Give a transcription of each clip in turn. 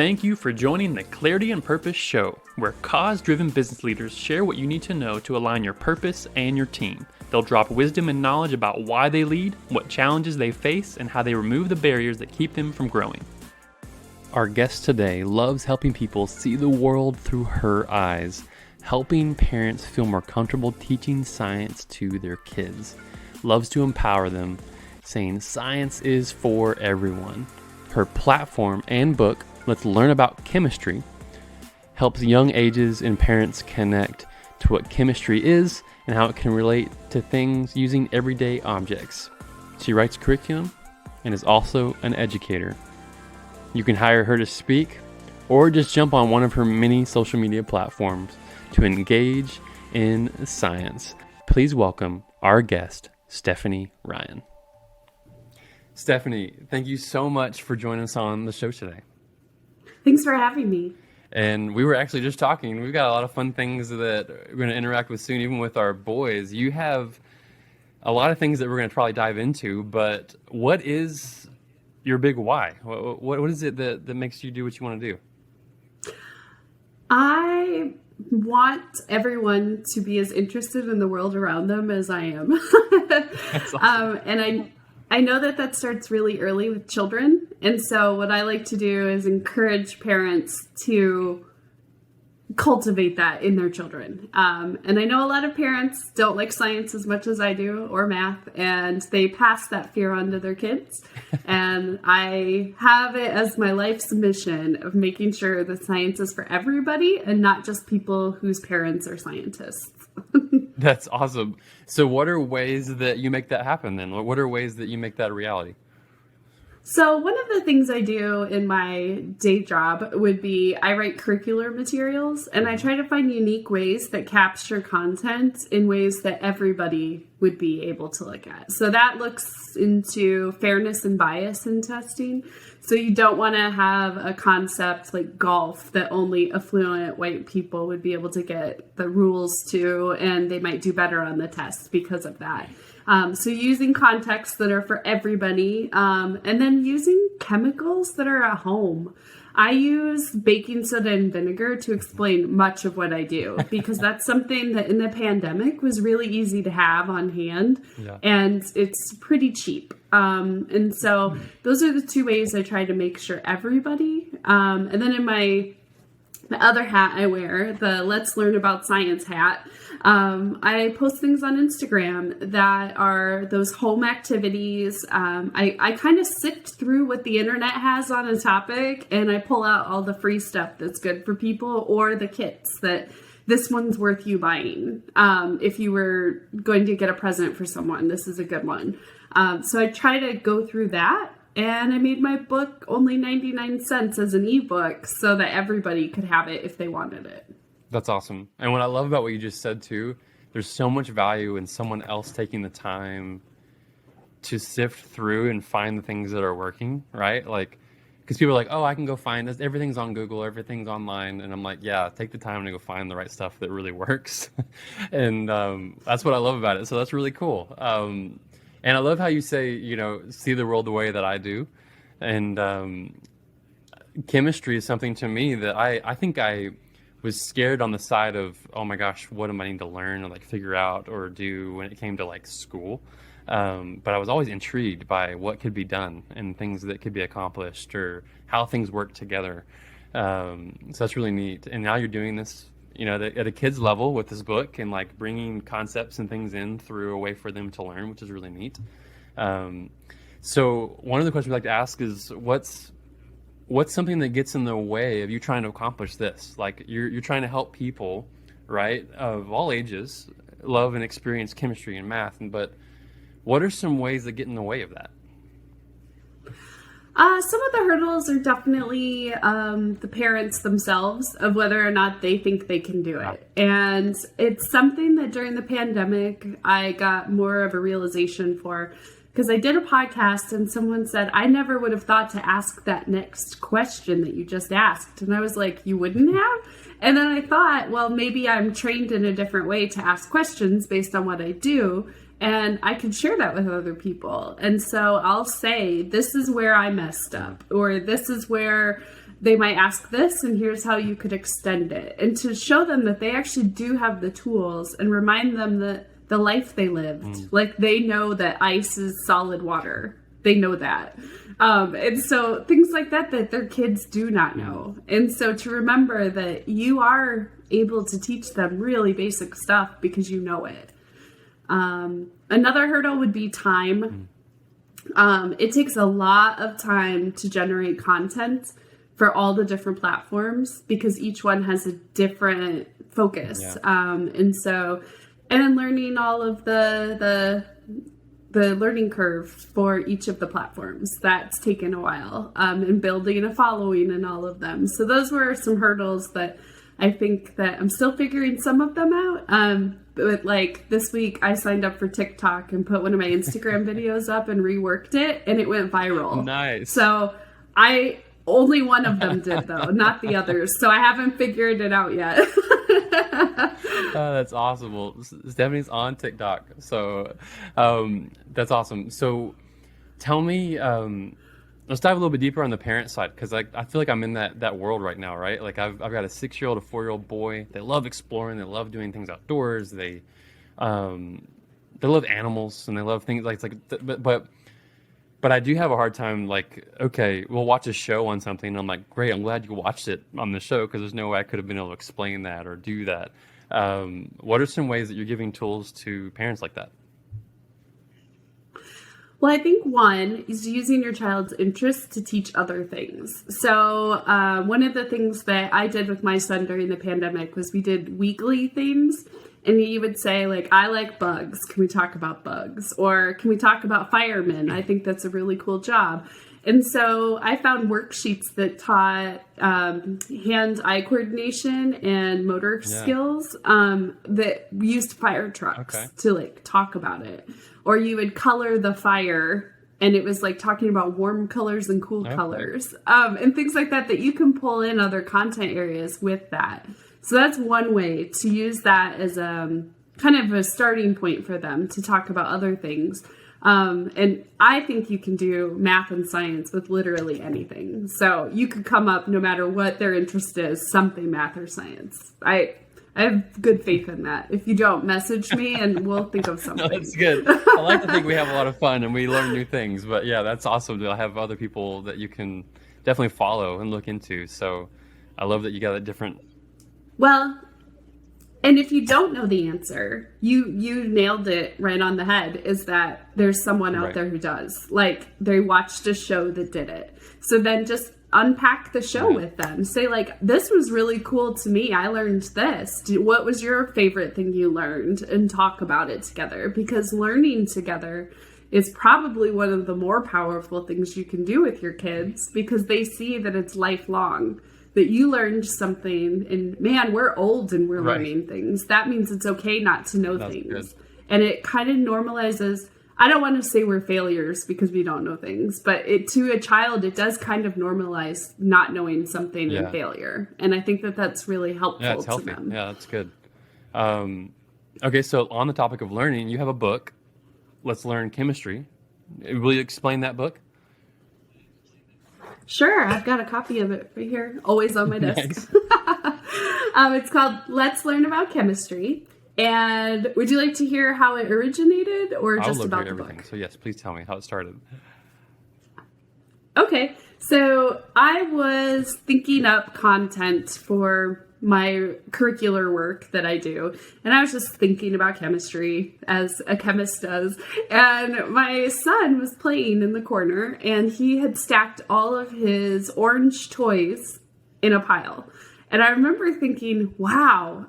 Thank you for joining the Clarity and Purpose Show, where cause-driven business leaders share what you need to know to align your purpose and your team. They'll drop wisdom and knowledge about why they lead, what challenges they face, and how they remove the barriers that keep them from growing. Our guest today loves helping people see the world through her eyes, helping parents feel more comfortable teaching science to their kids. Loves to empower them, saying science is for everyone. Her platform and book, Let's Learn About Chemistry, helps young ages and parents connect to what chemistry is and how it can relate to things using everyday objects. She writes curriculum and is also an educator. You can hire her to speak or just jump on one of her many social media platforms to engage in science. Please welcome our guest, Stephanie Ryan. Stephanie, thank you so much for joining us on the show today. Thanks for having me. And we were actually just talking. We've got a lot of fun things that we're going to interact with soon, even with our boys. You have a lot of things that we're going to probably dive into, but what is your big why? What is it that makes you do what you want to do? I want everyone to be as interested in the world around them as I am. That's awesome. And I know that starts really early with children. And so what I like to do is encourage parents to cultivate that in their children. And I know a lot of parents don't like science as much as I do, or math, and they pass that fear on to their kids. And I have it as my life's mission of making sure that science is for everybody and not just people whose parents are scientists. That's awesome. So what are ways that you make that happen then? What are ways that you make that a reality? So one of the things I do in my day job would be I write curricular materials, and I try to find unique ways that capture content in ways that everybody would be able to look at. So that looks into fairness and bias in testing. So you don't want to have a concept like golf that only affluent white people would be able to get the rules to, and they might do better on the test because of that. So using contexts that are for everybody, and then using chemicals that are at home. I use baking soda and vinegar to explain much of what I do, because that's something that in the pandemic was really easy to have on hand, and it's pretty cheap. And so those are the two ways I try to make sure everybody, and then in my other hat I wear, the Let's Learn About Science hat, I post things on Instagram that are those home activities. I kind of sift through what the internet has on a topic, and I pull out all the free stuff that's good for people, or the kits that this one's worth you buying. If you were going to get a present for someone, this is a good one. So I try to go through that. And I made my book only 99 cents as an ebook so that everybody could have it if they wanted it. That's awesome. And what I love about what you just said too, there's so much value in someone else taking the time to sift through and find the things that are working, right? Like, because people are like, oh, I can go find this. Everything's on Google, everything's online. And I'm like, yeah, take the time to go find the right stuff that really works. And that's what I love about it. So that's really cool. And I love how you say, see the world the way that I do. And chemistry is something to me that I think I was scared on the side of, oh my gosh, what am I need to learn or figure out or do when it came to school. But I was always intrigued by what could be done and things that could be accomplished or how things work together. So that's really neat. And now you're doing this at a kid's level with this book and bringing concepts and things in through a way for them to learn, which is really neat. So one of the questions we like to ask is what's something that gets in the way of you trying to accomplish this? You're trying to help people, right, of all ages, love and experience chemistry and math, but what are some ways that get in the way of that? Some of the hurdles are definitely the parents themselves of whether or not they think they can do it. And it's something that during the pandemic, I got more of a realization for, because I did a podcast and someone said, I never would have thought to ask that next question that you just asked. And I was like, you wouldn't have? And then I thought, well, maybe I'm trained in a different way to ask questions based on what I do. and I can share that with other people. And so I'll say, this is where I messed up, or this is where they might ask this, and here's how you could extend it. And to show them that they actually do have the tools, and remind them that the life they lived, like they know that ice is solid water. They know that. And so things like that their kids do not know. And so to remember that you are able to teach them really basic stuff because you know it. Another hurdle would be time. It takes a lot of time to generate content for all the different platforms because each one has a different focus. And then learning all of the learning curve for each of the platforms, that's taken a while, and building a following in all of them. So those were some hurdles that I think that I'm still figuring some of them out. But like this week I signed up for TikTok and put one of my Instagram videos up and reworked it, and it went viral. Nice. So only one of them did though, not the others. So I haven't figured it out yet. That's awesome. Well, Stephanie's on TikTok, so that's awesome. So tell me, let's dive a little bit deeper on the parent side, because I feel like I'm in that world right now, right? Like I've got a 6-year-old, a 4-year-old boy. They love exploring. They love doing things outdoors. They love animals, and they love things but I do have a hard time, like, okay, we'll watch a show on something, and I'm like, great, I'm glad you watched it on the show, because there's no way I could have been able to explain that or do that. What are some ways that you're giving tools to parents like that? Well, I think one is using your child's interests to teach other things. So one of the things that I did with my son during the pandemic was we did weekly things. And he would say, like, I like bugs. Can we talk about bugs? Or can we talk about firemen? I think that's a really cool job. And so I found worksheets that taught hand-eye coordination and motor skills that used fire trucks to, like, talk about it. Or you would color the fire, and it was, like, talking about warm colors and cool colors. And things like that you can pull in other content areas with that. So that's one way to use that as a kind of a starting point for them to talk about other things. And I think you can do math and science with literally anything. So you could come up, no matter what their interest is, something math or science. I have good faith in that. If you don't, message me and we'll think of something. No, that's good. I like to think we have a lot of fun and we learn new things. But yeah, that's awesome to have other people that you can definitely follow and look into. So I love that you got a different... Well, and if you don't know the answer, you nailed it right on the head, is that there's someone out there who does. Like, they watched a show that did it. So then just unpack the show with them. Say, like, this was really cool to me. I learned this. What was your favorite thing you learned? And talk about it together. Because learning together is probably one of the more powerful things you can do with your kids, because they see that it's lifelong. That you learned something, and man, we're old and we're learning things. That means it's okay not to know things. Good. And it kind of normalizes, I don't want to say we're failures because we don't know things, but to a child, it does kind of normalize not knowing something and failure. And I think that that's really helpful to them. Yeah, that's good. Okay, so on the topic of learning, you have a book, Let's Learn Chemistry. Will you explain that book? Sure, I've got a copy of it right here, always on my desk. It's called Let's Learn About Chemistry. And would you like to hear how it originated, or just about the book? So yes, please tell me how it started. Okay, so I was thinking up content for my curricular work that I do, and I was just thinking about chemistry, as a chemist does, and my son was playing in the corner, and he had stacked all of his orange toys in a pile. And I remember thinking, wow,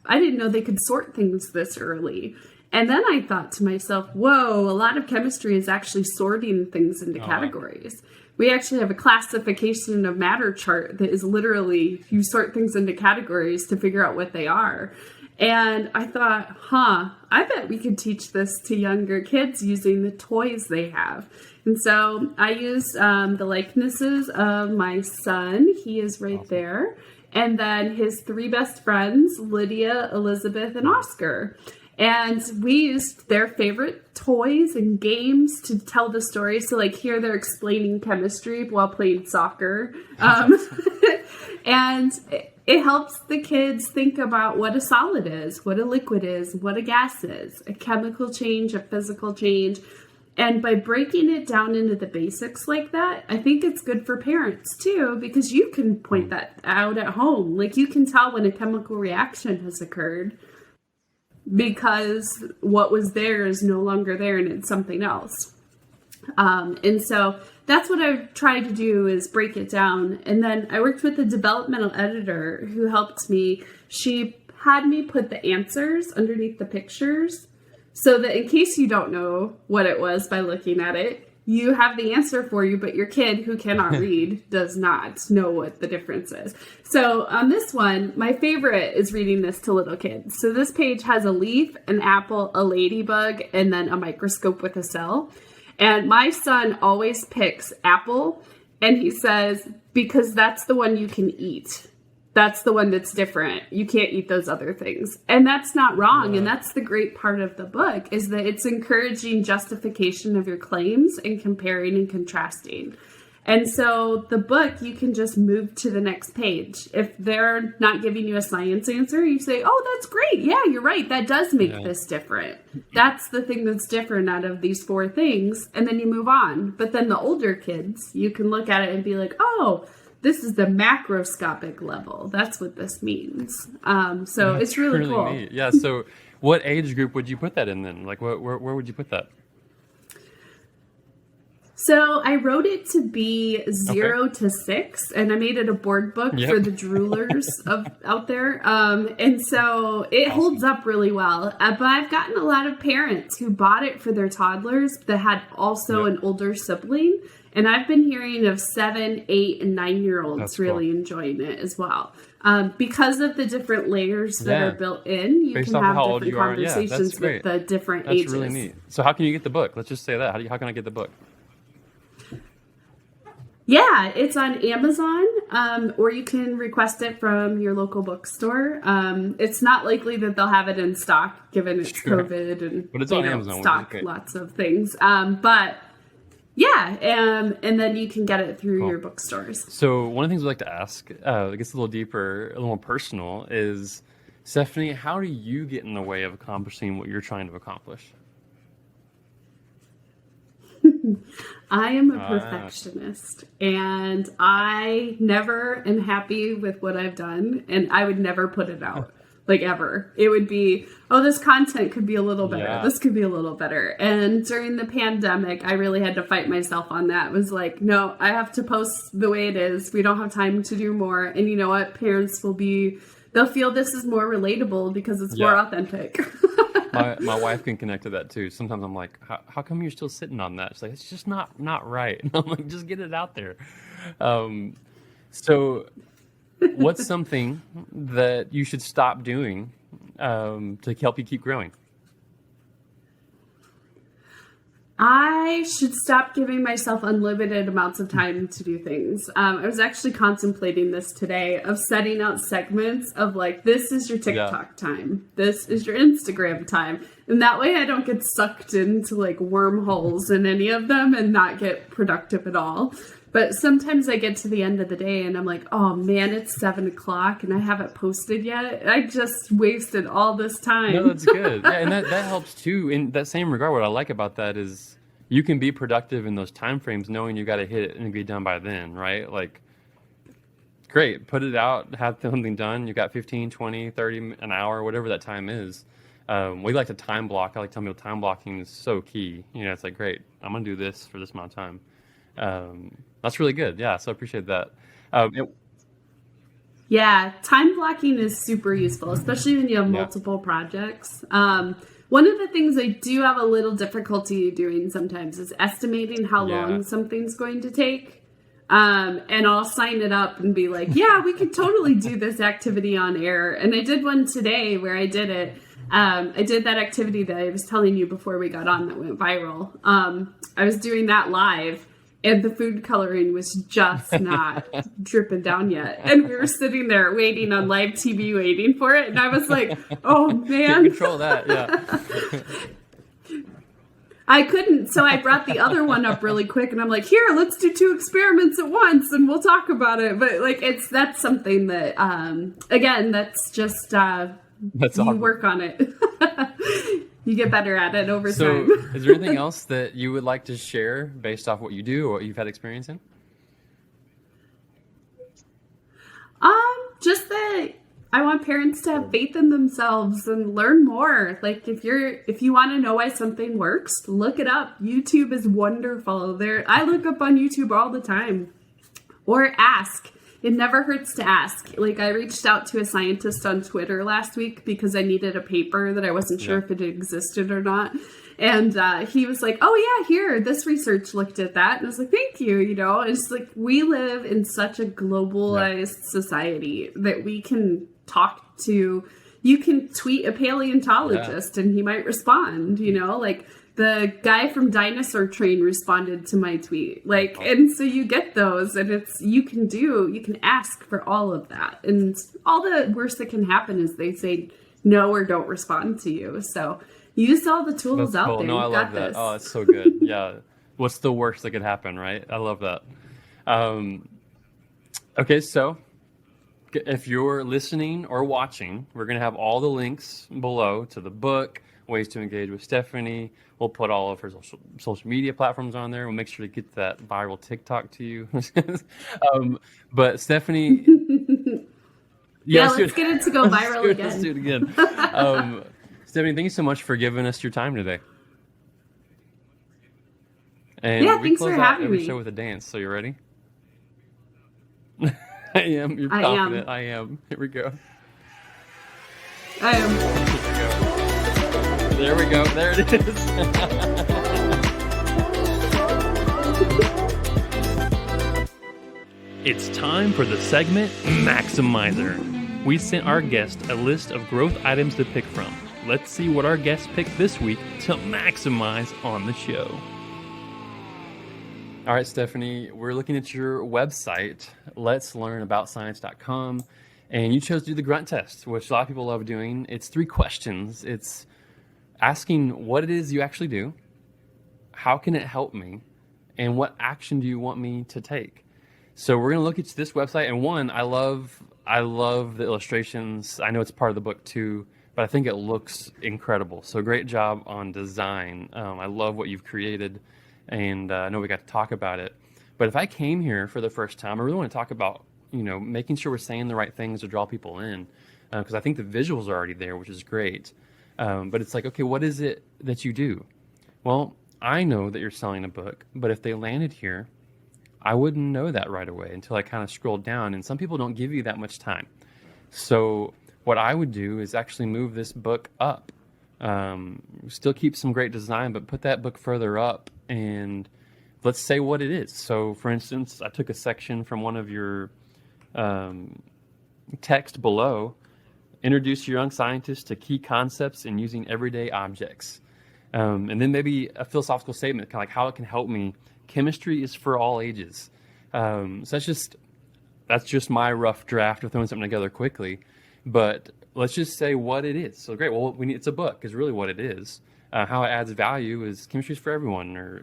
I didn't know they could sort things this early. And then I thought to myself, whoa, a lot of chemistry is actually sorting things into categories. We actually have a classification of matter chart that is literally, you sort things into categories to figure out what they are. And I thought, I bet we could teach this to younger kids using the toys they have. And so I used the likenesses of my son. He is right there. And then his 3 best friends, Lydia, Elizabeth, and Oscar. And we used their favorite toys and games to tell the story. So, like, here they're explaining chemistry while playing soccer. And it helps the kids think about what a solid is, what a liquid is, what a gas is, a chemical change, a physical change. And by breaking it down into the basics like that, I think it's good for parents too, because you can point that out at home. Like, you can tell when a chemical reaction has occurred because what was there is no longer there and it's something else. And so that's what I've tried to do, is break it down. And then I worked with a developmental editor who helped me. She had me put the answers underneath the pictures so that in case you don't know what it was by looking at it, you have the answer for you, but your kid who cannot read does not know what the difference is. So on this one, my favorite is reading this to little kids. So this page has a leaf, an apple, a ladybug, and then a microscope with a cell. And my son always picks apple, and he says, because that's the one you can eat. That's the one that's different. You can't eat those other things. And that's not wrong. And that's the great part of the book, is that it's encouraging justification of your claims and comparing and contrasting. And so the book, you can just move to the next page. If they're not giving you a science answer, you say, oh, that's great. Yeah, you're right. That does make this different. That's the thing that's different out of these four things. And then you move on. But then the older kids, you can look at it and be like, oh, this is the macroscopic level. That's what this means. So it's really cool. Neat. Yeah. So what age group would you put that in then? Like, where would you put that? So I wrote it to be 0 to 6, and I made it a board book for the droolers out there. And so it holds up really well. But I've gotten a lot of parents who bought it for their toddlers that had also an older sibling. And I've been hearing of 7, 8, and 9-year-olds really enjoying it as well. Because of the different layers that are built in, you can have different conversations with the different ages. That's really neat. So how can you get the book? Let's just say that. How can I get the book? Yeah, it's on Amazon, or you can request it from your local bookstore. It's not likely that they'll have it in stock, given it's COVID and but it's on Amazon, stock lots of things. But yeah, and then you can get it through your bookstores. So one of the things we like to ask, it gets a little deeper, a little more personal, is, Stephanie, how do you get in the way of accomplishing what you're trying to accomplish? I am a perfectionist, and I never am happy with what I've done, and I would never put it out, like, ever. It would be, oh, this content could be a little better. This could be a little better. And during the pandemic, I really had to fight myself on that. It was like, no, I have to post the way it is. We don't have time to do more. And you know what? Parents they'll feel this is more relatable because it's more authentic. My wife can connect to that too. Sometimes I'm like, how come you're still sitting on that? She's like, it's just not right. And I'm like, just get it out there. So what's something that you should stop doing to help you keep growing? I should stop giving myself unlimited amounts of time to do things. I was actually contemplating this today, of setting out segments of, like, this is your TikTok time. This is your Instagram time. And that way I don't get sucked into, like, wormholes in any of them and not get productive at all. But sometimes I get to the end of the day and I'm like, oh man, it's 7 o'clock and I haven't posted yet. I just wasted all this time. No, that's good. Yeah, and that helps too. In that same regard, what I like about that is you can be productive in those time frames knowing you got to hit it and be done by then, right? Like, great, put it out, have something done. You got 15, 20, 30, an hour, whatever that time is. We like to time block. I like telling people time blocking is so key. You know, it's like, great, I'm going to do this for this amount of time. That's really good. Yeah, so I appreciate that. Yeah, time blocking is super useful, especially when you have multiple projects. One of the things I do have a little difficulty doing sometimes is estimating how long something's going to take. And I'll sign it up and be like, yeah, we could totally do this activity on air. And I did one today where I did it. I did that activity that I was telling you before we got on that went viral. I was doing that live. and the food coloring was just not dripping down yet. And we were sitting there waiting on live TV, waiting for it. And I was like, oh, man. Can't control that, yeah. I couldn't, so I brought the other one up really quick, and I'm like, here, let's do 2 experiments at once, and we'll talk about it. But, like, that's something that, again, that's just, that's you awesome. Work on it. You get better at it over time. So is there anything else that you would like to share based off what you do or what you've had experience in? Just that I want parents to have faith in themselves and learn more. Like if you want to know why something works, look it up. YouTube is wonderful. I look up on YouTube all the time. Or ask. It never hurts to ask. Like I reached out to a scientist on Twitter last week because I needed a paper that I wasn't sure if it existed or not. And he was like, oh yeah, here, this research looked at that. And I was like, thank you, It's like we live in such a globalized society that we can talk to, you can tweet a paleontologist and he might respond, like the guy from Dinosaur Train responded to my tweet. Like, and so you get those and you can ask for all of that. And all the worst that can happen is they say no or don't respond to you. So use all the tools out there. No, I love that. Oh, it's so good. Yeah. What's the worst that could happen, right? I love that. Okay, so if you're listening or watching, we're going to have all the links below to the book, ways to engage with Stephanie. We'll put all of her social media platforms on there. We'll make sure to get that viral TikTok to you. But Stephanie... let's get it to go viral again. Let's do it again. Stephanie, thank you so much for giving us your time today. And thanks for having me. Every show with a dance. So you ready? I am. You're confident. I am. Here we go. I am. There we go. There it is. It's time for the segment Maximizer. We sent our guest a list of growth items to pick from. Let's see what our guest picked this week to maximize on the show. All right, Stephanie, we're looking at your website, letslearnaboutscience.com, and you chose to do the grunt test, which a lot of people love doing. It's 3 questions. It's asking what it is you actually do, how can it help me, and what action do you want me to take? So we're going to look at this website, and one, I love the illustrations. I know it's part of the book too, but I think it looks incredible. So great job on design. I love what you've created, and I know we got to talk about it. But if I came here for the first time, I really want to talk about, making sure we're saying the right things to draw people in, because I think the visuals are already there, which is great. But it's like, okay, what is it that you do? Well, I know that you're selling a book, but if they landed here, I wouldn't know that right away until I kind of scrolled down, and some people don't give you that much time. So what I would do is actually move this book up. Still keep some great design, but put that book further up and let's say what it is. So for instance, I took a section from one of your text below, introduce your young scientists to key concepts in using everyday objects. And then maybe a philosophical statement, kind of like how it can help me. Chemistry is for all ages. So that's just my rough draft of throwing something together quickly. But let's just say what it is. So great. Well, it's a book is really what it is. How it adds value is chemistry is for everyone, or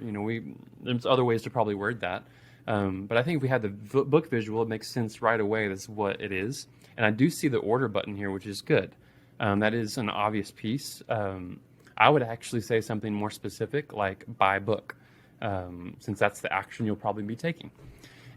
there's other ways to probably word that. But I think if we had the book visual, it makes sense right away. That's what it is. And I do see the order button here, which is good. That is an obvious piece. I would actually say something more specific, like buy book, since that's the action you'll probably be taking.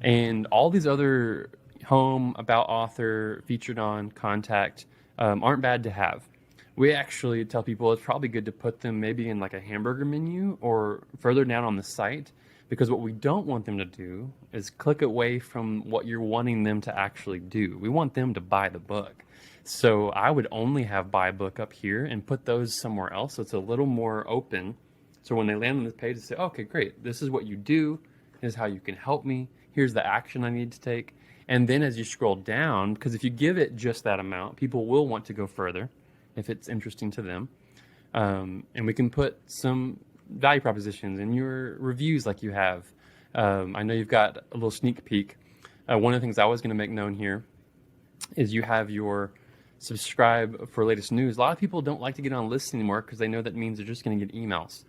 And all these other home, about author, featured on, contact aren't bad to have. We actually tell people it's probably good to put them maybe in like a hamburger menu or further down on the site, because what we don't want them to do is click away from what you're wanting them to actually do. We want them to buy the book. So I would only have buy book up here and put those somewhere else so it's a little more open. So when they land on this page, they say, okay, great, this is what you do, here's how you can help me, here's the action I need to take. And then as you scroll down, because if you give it just that amount, people will want to go further if it's interesting to them. And we can put some value propositions in your reviews like you have. I know you've got a little sneak peek. One of the things I was going to make known here is you have your subscribe for latest news. A lot of people don't like to get on lists anymore because they know that means they're just going to get emails.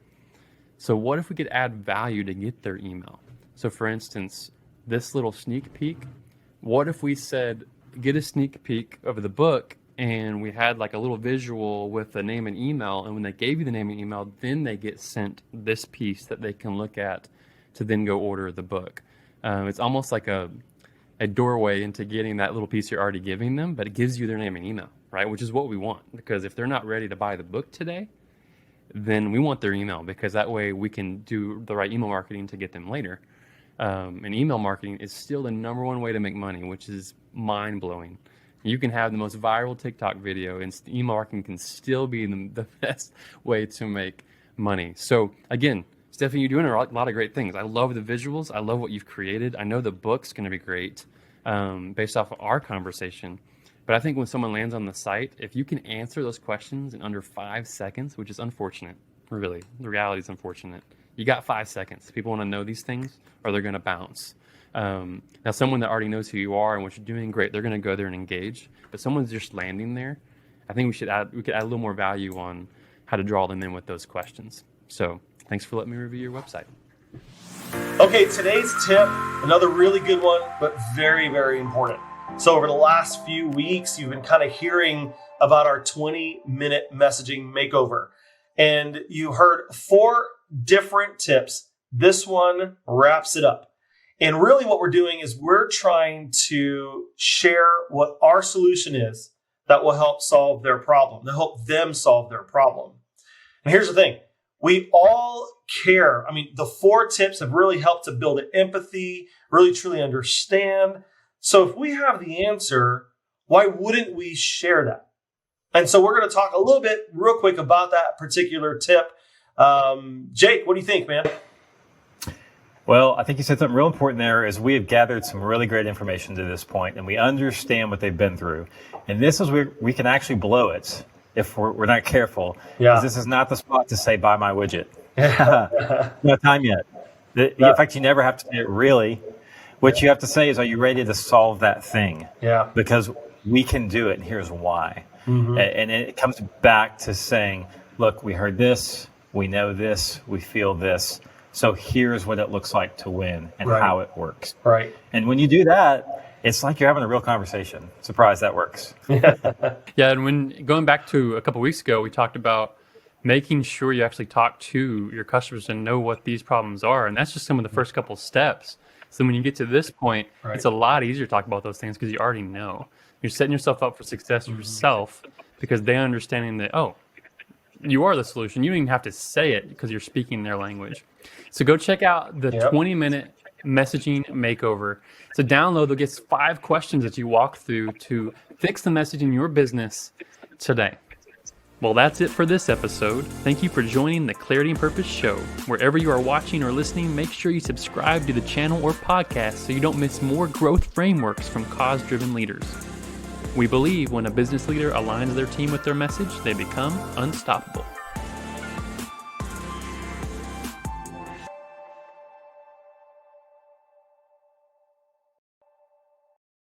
So what if we could add value to get their email? So for instance, this little sneak peek, what if we said, get a sneak peek of the book, and we had like a little visual with the name and email, and when they gave you the name and email, then they get sent this piece that they can look at to then go order the book. It's almost like a doorway into getting that little piece you're already giving them, but it gives you their name and email, right? Which is what we want, because if they're not ready to buy the book today, then we want their email, because that way we can do the right email marketing to get them later. And email marketing is still the number one way to make money, which is mind-blowing. You can have the most viral TikTok video, and email marketing can still be the best way to make money. So again, Stephanie, you're doing a lot of great things. I love the visuals. I love what you've created. I know the book's going to be great based off of our conversation. But I think when someone lands on the site, if you can answer those questions in under 5 seconds, which is unfortunate, really, the reality is unfortunate. You got 5 seconds. People want to know these things, or they're going to bounce. Now, someone that already knows who you are and what you're doing, great, they're going to go there and engage. But someone's just landing there, I think we could add a little more value on how to draw them in with those questions. So thanks for letting me review your website. Okay, today's tip, another really good one, but very, very important. So over the last few weeks, you've been kind of hearing about our 20-minute messaging makeover. And you heard 4 different tips. This one wraps it up. And really what we're doing is we're trying to share what our solution is that will help solve their problem, to help them solve their problem. And here's the thing. We all care. I mean, the 4 tips have really helped to build an empathy, really truly understand. So if we have the answer, why wouldn't we share that? And so we're going to talk a little bit real quick about that particular tip. Jake, what do you think, man? Well, I think you said something real important there is we have gathered some really great information to this point, and we understand what they've been through. And this is where we can actually blow it if we're not careful. Yeah. This is not the spot to say, buy my widget. No time yet. In fact, you never have to do it really. What you have to say is, are you ready to solve that thing? Yeah. Because we can do it, and here's why. Mm-hmm. And it comes back to saying, look, we heard this, we know this, we feel this. So here's what it looks like to win and how it works. Right. And when you do that, it's like you're having a real conversation. Surprise, that works. Yeah, and when going back to a couple weeks ago, we talked about making sure you actually talk to your customers and know what these problems are. And that's just some of the first couple steps. So when you get to this point, it's a lot easier to talk about those things because you already know. You're setting yourself up for success yourself because they're understanding that, oh, you are the solution. You don't even have to say it because you're speaking their language. So go check out the 20-minute messaging makeover. It's a download that gets 5 questions that you walk through to fix the message in your business today. Well, that's it for this episode. Thank you for joining the Clarity and Purpose Show. Wherever you are watching or listening, make sure you subscribe to the channel or podcast so you don't miss more growth frameworks from cause-driven leaders. We believe when a business leader aligns their team with their message, they become unstoppable.